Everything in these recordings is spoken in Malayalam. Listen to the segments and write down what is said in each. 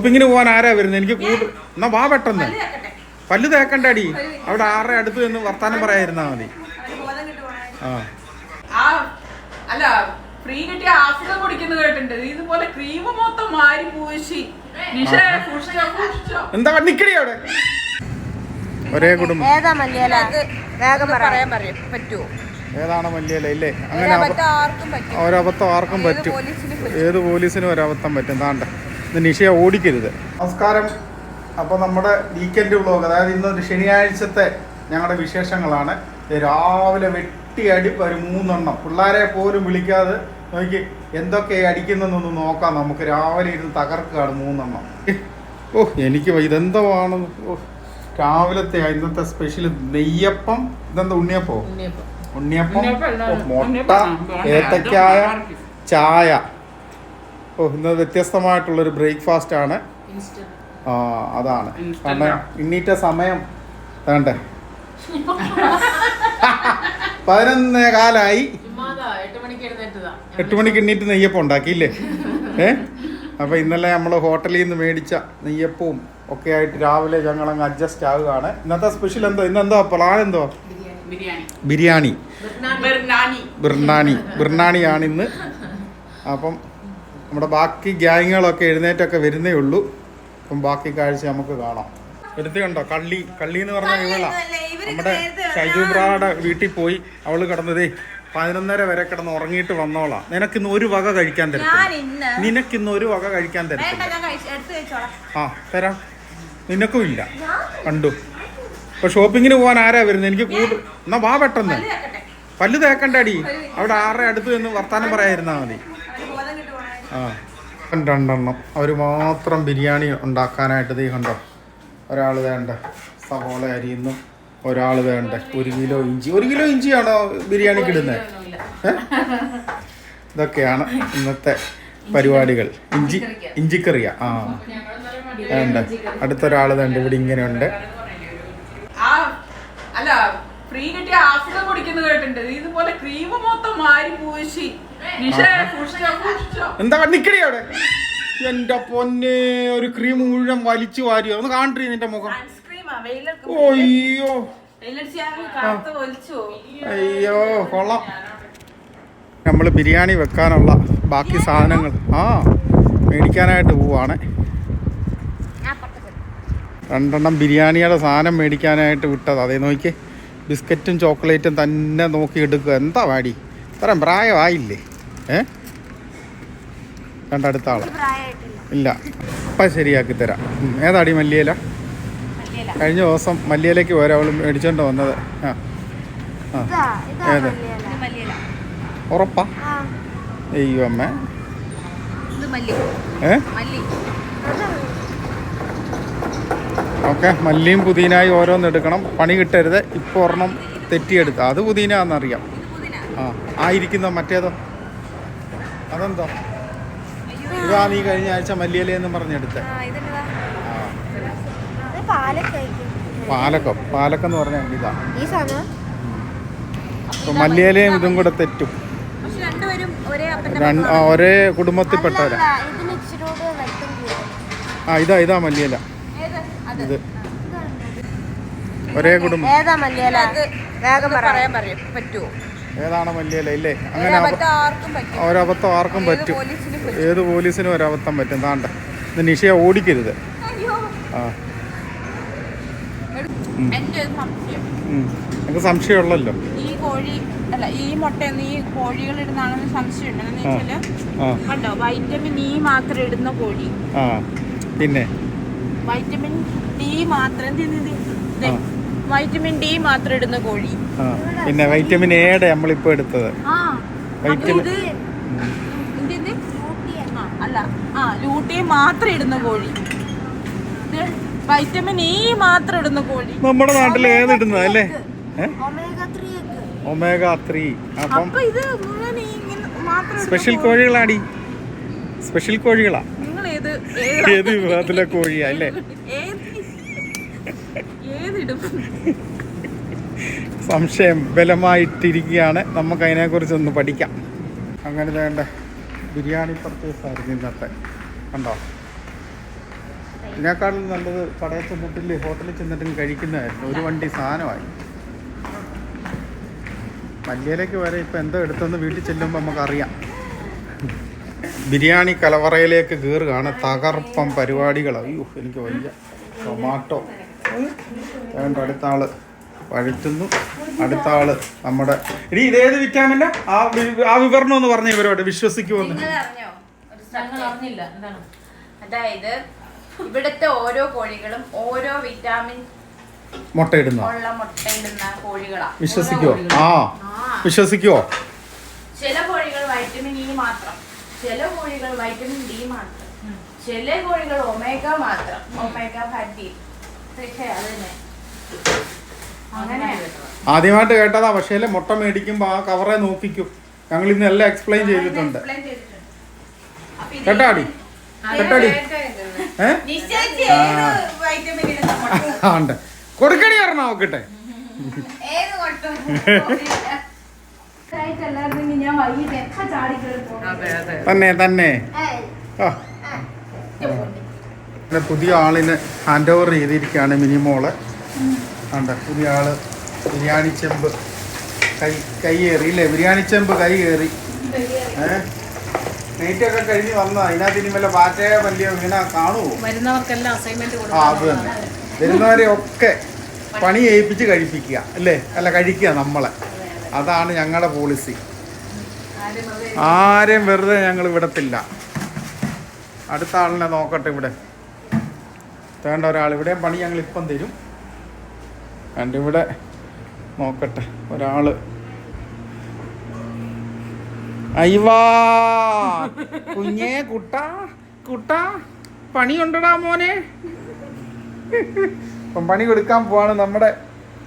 ഷോപ്പിങ്ങിന് പോകാൻ ആരാ വരുന്നത്? എനിക്ക് എന്നാ വാ പെട്ടെന്ന്. പല്ല് തേക്കണ്ടടി, അവിടെ ആരുടെ അടുത്ത് നിന്ന് വർത്താനം പറയാതിരുന്നാ മതി. അല്ല ഫ്രീ കിട്ടിയ ആഫ്രിക്ക കുടിക്കുന്ന കേട്ടിട്ടുണ്ട്. ഇതുപോലെ ക്രീം മൊത്തം മാരി പൂശി എന്താ നിക്കടി അവിടെ. ഒരേ കുടുംബം. ഏതാണ് മല്ലിയില ഇല്ലേ? അങ്ങനെ ഒരബദ്ധം ആർക്കും പറ്റും. ഏത് പോലീസിനും ഒരബദ്ധം പറ്റും. താണ്ട ഇത് നിഷയെ ഓടിക്കരുത്. നമസ്കാരം. അപ്പോൾ നമ്മുടെ വീക്കെൻഡ് വ്ളോഗ്, അതായത് ഇന്നൊരു ശനിയാഴ്ചത്തെ ഞങ്ങളുടെ വിശേഷങ്ങളാണ്. രാവിലെ വെട്ടിയടി ഒരു 3 എണ്ണം പിള്ളേരെ പോലും വിളിക്കാതെ നോക്കി എന്തൊക്കെ അടിക്കുന്നതെന്നൊന്ന് നോക്കാം. നമുക്ക് രാവിലെ ഇരുന്ന് തകർക്കുകയാണ് 3 എണ്ണം. ഓ എനിക്ക് ഇതെന്തോ ആണ്. ഓ രാവിലത്തെ ഇന്നത്തെ സ്പെഷ്യൽ നെയ്യപ്പം. ഇതെന്താ ഉണ്ണിയപ്പോ? ഉണ്ണിയപ്പം, മുട്ട, ഏത്തക്കായ, ചായ. ഓ ഇന്ന് വ്യത്യസ്തമായിട്ടുള്ളൊരു ബ്രേക്ക്ഫാസ്റ്റ് ആണ്. അതാണ് കാരണം ഇന്നീറ്റ സമയം വേണ്ടേ 11:15. 8 മണിക്ക് എണ്ണീറ്റ് നെയ്യപ്പം ഉണ്ടാക്കിയില്ലേ? അപ്പോൾ ഇന്നലെ നമ്മൾ ഹോട്ടലിൽ നിന്ന് മേടിച്ച നെയ്യപ്പവും ഒക്കെ ആയിട്ട് രാവിലെ ഞങ്ങളങ്ങ് അഡ്ജസ്റ്റ് ആവുകയാണ്. ഇന്നത്തെ സ്പെഷ്യൽ എന്തോ? ഇന്നെന്തോ പ്ലാൻ? എന്തോ? ബിരിയാണി. ബിർണാണിയാണ് ഇന്ന്. അപ്പം നമ്മുടെ ബാക്കി ഗ്യാങ്ങുകളൊക്കെ എഴുന്നേറ്റൊക്കെ വരുന്നേ ഉള്ളൂ. അപ്പം ബാക്കി കാഴ്ച നമുക്ക് കാണാം. എടുത്തുണ്ടോ കള്ളി എന്ന് പറഞ്ഞാൽ ഇവളാ. നമ്മുടെ ഷൈജുബ്രായുടെ വീട്ടിൽ പോയി അവള് കിടന്നതേ 11:30 വരെ കിടന്ന് ഉറങ്ങിയിട്ട് വന്നോളാം. നിനക്കിന്ന് ഒരു വക കഴിക്കാൻ തരത്തില്ല. ആ തരാം. നിനക്കും ഇല്ല. കണ്ടു. ഇപ്പൊ ഷോപ്പിങ്ങിന് പോകാൻ ആരാ വരുന്നത്? എനിക്ക് എന്നാ വാ പെട്ടെന്ന്. പല്ല് തേക്കണ്ടടി, അവിടെ ആരുടെ അടുത്ത് നിന്ന് വർത്താനം പറയാതിരുന്നാ മതി. ആ 2 എണ്ണം അവർ മാത്രം ബിരിയാണി ഉണ്ടാക്കാനായിട്ട് ദേ കണ്ടോ. ഒരാൾ വേണ്ട സവോള അരിയുന്നു, ഒരാൾ വേണ്ട 1 കിലോ ഇഞ്ചി. 1 കിലോ ഇഞ്ചിയാണോ ബിരിയാണിക്ക് ഇടുന്നത്? ഇതൊക്കെയാണ് ഇന്നത്തെ പരിപാടികൾ. ഇഞ്ചിക്കറിയാ. ആ വേണ്ട. അടുത്തൊരാൾ വേണ്ട ഇവിടെ ഇങ്ങനെ ഉണ്ട്. അല്ല ഫ്രീ കിട്ടിയ ആഫ്രിക്ക കുടിക്കുന്ന കേട്ടിട്ടുണ്ട്. ഇതുപോലെ ക്രീം മൊത്തം മാരി പൂശി എന്താ നിക്കടി അവിടെ. എന്റെ പൊന്നെ, ഒരു ക്രീം മുഴുവൻ വലിച്ചു വാരിയോ? ഒന്ന് കാണട്ടെ നിന്റെ മുഖം. അയ്യോ കൊള്ളാം. നമ്മൾ ബിരിയാണി വെക്കാനുള്ള ബാക്കി സാധനങ്ങൾ മേടിക്കാനായിട്ട് പോവാണ്. 2 എണ്ണം ബിരിയാണിയുടെ സാധനം മേടിക്കാനായിട്ട് വിട്ടത്. അതേ നോക്കി ബിസ്ക്കറ്റും ചോക്ലേറ്റും തന്നെ നോക്കി എടുക്കുക. എന്താ വാടി, ഇത്രയും പ്രായമായില്ലേ? അടുത്ത ആള് ഇല്ല. അപ്പം ശരിയാക്കി തരാം. ഏതാടി മല്ലിയില? കഴിഞ്ഞ ദിവസം മല്ലിയിലേക്ക് പോരാ അവൾ മേടിച്ചോണ്ട് വന്നത്. ഏത് ഉറപ്പാ? അയ്യോ അമ്മ. ഓക്കെ, മല്ലിയും പുതിനായും ഓരോന്ന് എടുക്കണം. പണി കിട്ടരുത്. ഇപ്പോൾ ഒരെണ്ണം തെറ്റിയെടുക്കുക. അത് പുതിനാന്നറിയാം. ആയിരിക്കുന്ന മറ്റേതോ? അതെന്തോ? ഇതാ നീ കഴിഞ്ഞ ആഴ്ച മല്ലിയിലെന്ന് പറഞ്ഞെടുത്തേ. പാലക്കെന്ന് പറഞ്ഞാൽ ഇതാ. അപ്പൊ മല്ലിയിലയും ഇതും കൂടെ തെറ്റും. ഒരേ കുടുംബത്തിൽപ്പെട്ടവരാ. ഇതാ മല്ലിയില. ഇത് ഒരേ കുടുംബം. ഏതാണ് മല്ലിയില ഇല്ലേ? അങ്ങനെ ഒരബദ്ധം ആർക്കും പറ്റും. ഏത് പോലീസിനും ഒരബദ്ധം പറ്റും. താണ്ട ഇത് നിഷയെ ഓടിക്കരുത്. എനിക്ക് സംശയമുള്ളല്ലോ. ഈ കോഴി അല്ല ഈ മുട്ടയൊന്നും ഈ കോഴികൾ ഇടുന്നാണെന്ന് സംശയമുണ്ട്. കണ്ടോ, വൈറ്റമിൻ ഇ മാത്രം ഇടുന്ന കോഴി. പിന്നെ വൈറ്റമിൻ ഡി മാത്രം ഇടുന്ന കോഴി. പിന്നെ വൈറ്റമിൻ എയുടെ നമ്മളിപ്പോ എടുത്തത്. ലൂട്ടിയെ മാത്രം ഇടുന്ന കോഴി. വൈറ്റമിൻ ഇ മാത്രം ഇടുന്ന കോഴി. നമ്മുടെ നാട്ടിൽ ഏതിടുന്നത് അല്ലേ? ഒമേഗ 3. അപ്പം സ്പെഷ്യൽ കോഴികളാടി. സ്പെഷ്യൽ കോഴികളാ. ഏത് വിഭാഗത്തിലെ കോഴിയാ അല്ലേ? സംശയം ബലമായിട്ടിരിക്കുകയാണ്. നമുക്ക് അതിനെക്കുറിച്ചൊന്ന് പഠിക്കാം. അങ്ങനെ വേണ്ട ബിരിയാണി പർച്ചേസ് ആയിരുന്നു ഇന്നത്തെ. കണ്ടോ ഇതിനേക്കാളും നല്ലത് കടയിൽ ചെന്നിട്ടില്ലേ ഹോട്ടലിൽ ചെന്നിട്ടും കഴിക്കുന്നതായിരുന്നു. ഒരു വണ്ടി സാധനമായി. മല്ലിയിലേക്ക് വരെ ഇപ്പം എന്തോ എടുത്തെന്ന് വീട്ടിൽ ചെല്ലുമ്പോൾ നമുക്കറിയാം. ബിരിയാണി കലവറയിലേക്ക് കയറുകയാണ്. തകർപ്പം പരിപാടികൾ. അയ്യോ എനിക്ക് വയ്യ. ടൊമാറ്റോ വേണ്ട. അടുത്ത ആള് വഴറ്റുന്നു. അടുത്ത ആള് നമ്മുടെ ഇനി ഇതേത് വിറ്റാമിൻ്റെ ആ വിവരണം എന്ന് പറഞ്ഞ ഇവരോട് വിശ്വസിക്കുമെന്ന്. അതായത് ഇവിടുത്തെ ഓരോ കോഴികളും ഓരോ വിറ്റാമിൻ മുട്ടയിടുന്ന കോഴികളാ. വിശ്വസിക്കുവോ? വിശ്വസിക്കുവോ? ചില കോഴികൾ വൈറ്റമിൻ ഇ മാത്രം, ചില കോഴികൾ വൈറ്റമിൻ ഡി മാത്രം, ചില കോഴികൾ ഒമേഗ മാത്രം, ഒമേഗ ഫാറ്റി. ആദ്യമായിട്ട് കേട്ടതാ. പക്ഷേ മുട്ട മേടിക്കുമ്പോ ആ കവറെ നോക്കിക്കും. ഞങ്ങൾ ഇന്ന് എല്ലാം എക്സ്പ്ലെയിൻ ചെയ്തിട്ടുണ്ട്. കേട്ടാടി കേട്ടാടി ഉണ്ട്. കൊടുക്കണി പറഞ്ഞ നോക്കട്ടെ. തന്നെ തന്നെ പുതിയ ആളിന് ഹാൻഡ് ഓവർ ചെയ്തിരിക്കുകയാണ് മിനിമോള്. ഉണ്ട് പുതിയ ആള്. ബിരിയാണി ചെമ്പ് കൈ കയറി ഇല്ലേ? ബിരിയാണി ചെമ്പ് കൈ കയറി. നെയ്റ്റൊക്കെ കഴിഞ്ഞ് വന്നതാ. അതിനകത്ത് ഇനി വല്ല പാറ്റയോ വല്യോ ഇങ്ങനെ കാണുമോ? വരുന്നവർക്കെല്ലാം അസൈൻമെന്റ്. അത് തന്നെ. വരുന്നവരെ ഒക്കെ പണി ഏൽപ്പിച്ച് കഴിപ്പിക്കുക അല്ലേ? അല്ല കഴിക്കുക നമ്മളെ. അതാണ് ഞങ്ങളുടെ പോളിസി. ആരെയും വെറുതെ ഞങ്ങൾ വിടത്തില്ല. അടുത്ത ആളിനെ നോക്കട്ടെ. ഇവിടെ വേണ്ട ഒരാൾ. ഇവിടെയും പണി ഞങ്ങൾ ഇപ്പം തരും. and ഇവിടെ നോക്കട്ടെ ഒരാള്. അയ്യവാ കുഞ്ഞേ കുട്ട പണിയുണ്ടടാ മോനെ. ഇപ്പം പണി കൊടുക്കാൻ പോവാണ് നമ്മുടെ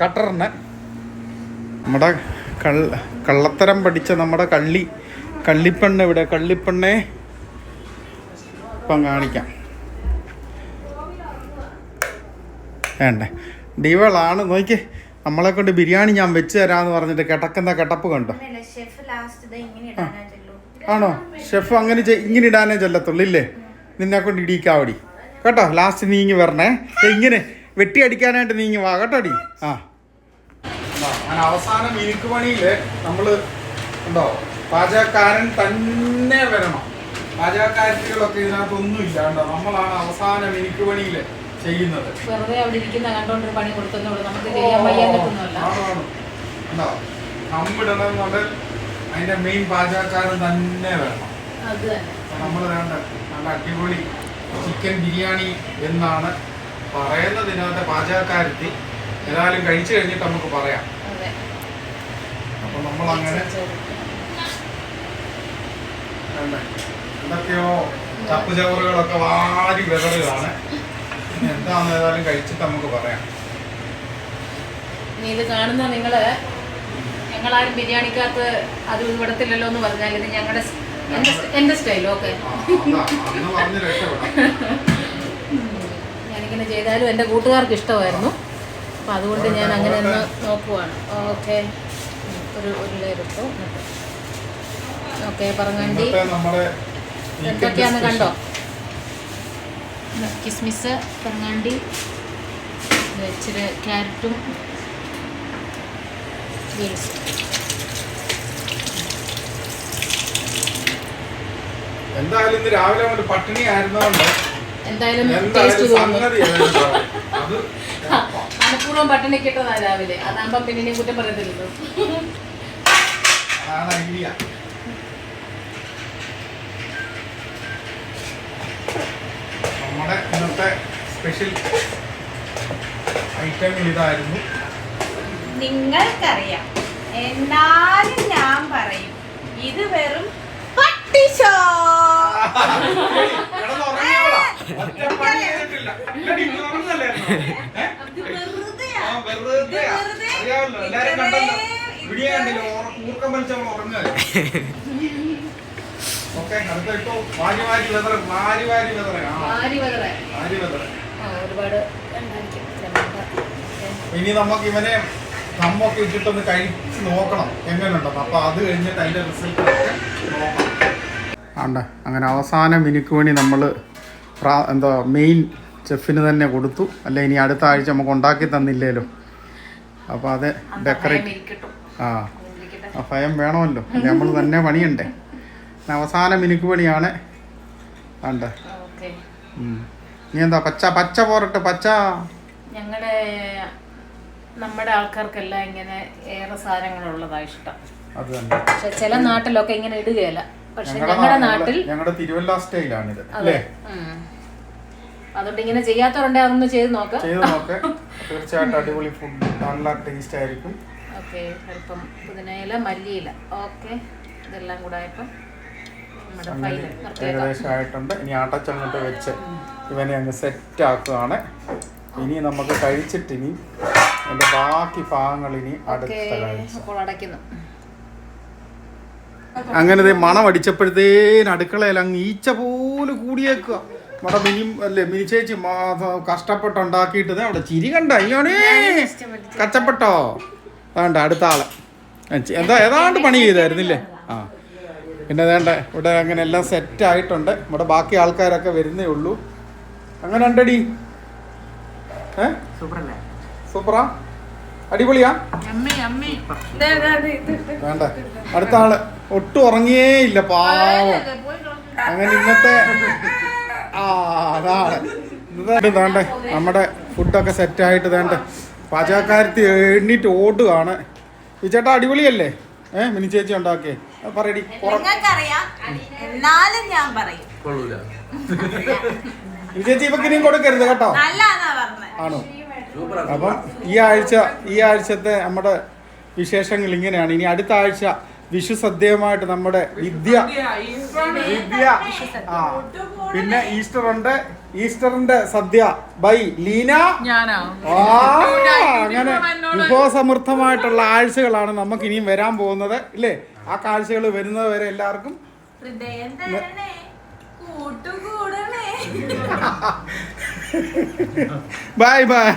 കട്ടറിന്. നമ്മുടെ കള്ളത്തരം പഠിച്ച നമ്മുടെ കള്ളിപ്പെണ്ണ് ഇവിടെ. കള്ളിപ്പെണ്ണെ ഇപ്പം കാണിക്കാം. വേണ്ടേ ഡിവളാണ്. നോക്കിയേ നമ്മളെ കൊണ്ട് ബിരിയാണി ഞാൻ വെച്ച് തരാന്ന് പറഞ്ഞിട്ട് കിടക്കുന്ന കിടപ്പ് കണ്ടോ? ആണോ? ഷെഫ് അങ്ങനെ ഇങ്ങനെ ഇടാനേ ചെല്ലത്തുള്ളൂ ഇല്ലേ? നിന്നെ കൊണ്ട് ഇടിക്കാവടി കേട്ടോ. ലാസ്റ്റ് നീങ്ങി വരണേ. ഇങ്ങനെ വെട്ടി അടിക്കാനായിട്ട് നീങ്ങി വാ കേട്ടോടി. അങ്ങനെ അവസാനം മിനുക്ക് പണിയില് നമ്മള് ഉണ്ടോ പാചകക്കാരൻ തന്നെ വരണം. പാചകക്കാരികളൊക്കെ ഇതിനകത്തൊന്നും ഇല്ല കേട്ടോ. നമ്മളാണ് അവസാന മിനുക്ക് പണിയില് ചെയ്യുന്നത്. വെറുതെ അവിടെ ഇരിക്കുന്ന കണ്ടോണ്ടൊരു പണി കൊടുത്തുള്ളൂ. നമുക്ക് ചെയ്യാൻ വയ്യാതൊന്നുമല്ല. നമ്മിടണമെന്നുണ്ട് അതിന്റെ മെയിൻ പാചകക്കാരൻ തന്നെ വേണം. നമ്മൾ വേണ്ട നല്ല അടിപൊളി ചിക്കൻ ബിരിയാണി എന്നാണ് പറയുന്നത് ഇതിനകത്തെ പാചകക്കാരെത്തി. ഏതായാലും കഴിച്ചു കഴിഞ്ഞിട്ട് നമുക്ക് പറയാം. അപ്പൊ നമ്മളങ്ങനെ എന്തൊക്കെയോ ചപ്പുചവറുകളൊക്കെ വാരി വിതറുകയാണ്. എന്താണെന്ന് ഏതായാലും കഴിച്ചിട്ട് നമുക്ക് പറയാം. ഇത് കാണുന്ന നിങ്ങള് ഞങ്ങളാരും ബിരിയാണിക്കകത്ത് അത് വിടത്തില്ലല്ലോ എന്ന് പറഞ്ഞാൽ ഇത് ഞങ്ങളുടെ എന്റെ സ്റ്റൈൽ. ഓക്കെ ഞാനിങ്ങനെ ചെയ്താലും എൻ്റെ കൂട്ടുകാർക്ക് ഇഷ്ടമായിരുന്നു. അപ്പം അതുകൊണ്ട് ഞാൻ അങ്ങനെ ഒന്ന് നോക്കുവാണ്. ഓക്കെ ഒരു ലെയറിട്ടു. ഓക്കെ പറങ്ങാണ്ടി എന്തൊക്കെയാന്ന് കണ്ടോ? കിസ്മിസ്, പറങ്ങാണ്ടി, ഇച്ചിരി ക്യാരറ്റും ബീൻസും. എന്തായാലും ഇന്ന് രാവിലെ കൊണ്ട് പട്ടിണി ആയിരുന്നോണ്ട് എന്തായാലും മനഃപൂർവ്വം പട്ടിണി കിട്ടതാ രാവിലെ. അതാകുമ്പോ പിന്നെ കുറ്റം പറയത്തില്ലല്ലോ. നമ്മുടെ ഇന്നത്തെ സ്പെഷ്യൽ ഐറ്റം ഇതായിരുന്നു. നിങ്ങൾക്കറിയാം, എന്നാലും ഞാൻ പറയും ഇത് വെറും പട്ടിഷോ. ഇനി നമുക്ക് ഇവനെ നമ്മൊക്കെ ഇട്ടിട്ടൊന്ന് കഴിച്ച് നോക്കണം എങ്ങനെയുണ്ടെന്ന്. അപ്പൊ അത് കഴിഞ്ഞിട്ട് അതിന്റെ റിസൾട്ട് നോക്കണം. ആണ്ട അങ്ങനെ അവസാന മിനുക്ക് വേണ്ടി നമ്മൾ എന്താ മെയിൻ ചെഫിന് തന്നെ കൊടുത്തു. അല്ല ഇനി അടുത്ത ആഴ്ച നമുക്ക് ഉണ്ടാക്കി തന്നില്ലേലോ. അപ്പോൾ അത് ഡെക്കറേറ്റ് ആ ഭയം വേണമല്ലോ, നമ്മൾ തന്നെ പണിയണ്ടേ. അവസാന മിനുക്ക് പണിയാണ് വേണ്ട. നീ എന്താ പച്ച പോരട്ടെ പച്ച. നമ്മുടെ ആൾക്കാർക്കെല്ലാം ഇങ്ങനെ ഏറെ സാധനങ്ങളുള്ളതാ ഇഷ്ടം. അത് തന്നെ. പക്ഷെ ചില നാട്ടിലൊക്കെ ഇങ്ങനെ ഇടുകയല്ല. പക്ഷെ ഞങ്ങളുടെ നാട്ടിൽ ഞങ്ങളുടെ തിരുവല്ല സ്റ്റൈലാണിത് അല്ലേ. അതുകൊണ്ട് ഇങ്ങനെ ചെയ്യാത്തവരുണ്ടെ അതൊന്ന് ചെയ്ത് നോക്ക്. തീർച്ചയായിട്ടും അടിപൊളി ഫുഡ്, നല്ല ടേസ്റ്റ് ആയിരിക്കും. ഓക്കെ, അല്പം പുതിനയില, മല്ലിയില. ഓക്കെ, ഇതെല്ലാം കൂടെ ആയപ്പം ഏകദേശം ആയിട്ടുണ്ട്. ഇനി ആട്ടച്ചങ്ങോട്ട് വെച്ച് ഇവനെ അങ്ങ് സെറ്റ് ആക്കുകയാണ്. ഇനി നമുക്ക് കഴിച്ചിട്ട് ഇനി അതിന്റെ ബാക്കി ഭാഗങ്ങൾ ഇനി അടയ്ക്കുന്നു. അങ്ങനെ മണം അടിച്ചപ്പോഴത്തേന് അടുക്കളയിൽ അങ്ങ് ഈച്ച പോലെ കൂടിയേക്കുക. നമ്മുടെ മിനി ചേച്ചി കഷ്ടപ്പെട്ടുണ്ടാക്കിയിട്ട് അവിടെ ചിരി കണ്ട. അയ്യോണേ കച്ചപ്പെട്ടോ. വേണ്ട അടുത്ത ആള് ഏതാണ്ട് പണി ചെയ്തായിരുന്നില്ലേ. ആ പിന്നെ വേണ്ട ഇവിടെ അങ്ങനെ എല്ലാം സെറ്റ് ആയിട്ടുണ്ട്. ഇവിടെ ബാക്കി ആൾക്കാരൊക്കെ വരുന്നേ ഉള്ളൂ. അങ്ങനെ ഉണ്ടടി. സൂപ്പറാ, അടിപൊളിയാ. വേണ്ട അടുത്ത ആള് ഒട്ടും ഉറങ്ങിയേ ഇല്ല പാവം. അങ്ങനെ ഇന്നത്തെ അതാണ് വേണ്ട. നമ്മുടെ ഫുഡൊക്കെ സെറ്റായിട്ട് വേണ്ട. പാചകക്കാരത്തി എണ്ണീറ്റ് ഓടുകയാണ്. ഈ ചേട്ടാ അടിപൊളിയല്ലേ? മിനി ചേച്ചി ഉണ്ടാക്കിയേ പറയടി. മിനി ചേച്ചി ഇപ്പൊ ഇനിയും കൊടുക്കരുത് കേട്ടോ. ആണോ? അപ്പം ഈ ആഴ്ചത്തെ നമ്മുടെ വിശേഷങ്ങൾ ഇങ്ങനെയാണ്. ഇനി അടുത്ത ആഴ്ച വിഷു സദ്യയുമായിട്ട് നമ്മുടെ വിദ്യ പിന്നെ ഈസ്റ്റർ ഉണ്ട്. ഈസ്റ്ററിന്റെ സദ്യ ബൈ ലീന. അങ്ങനെ വിഭവസമൃദ്ധമായിട്ടുള്ള ആഴ്ചകളാണ് നമുക്ക് ഇനിയും വരാൻ പോകുന്നത് ഇല്ലേ. ആ കാഴ്ചകൾ വരുന്നത് വരെ എല്ലാവർക്കും ബൈ ബൈ.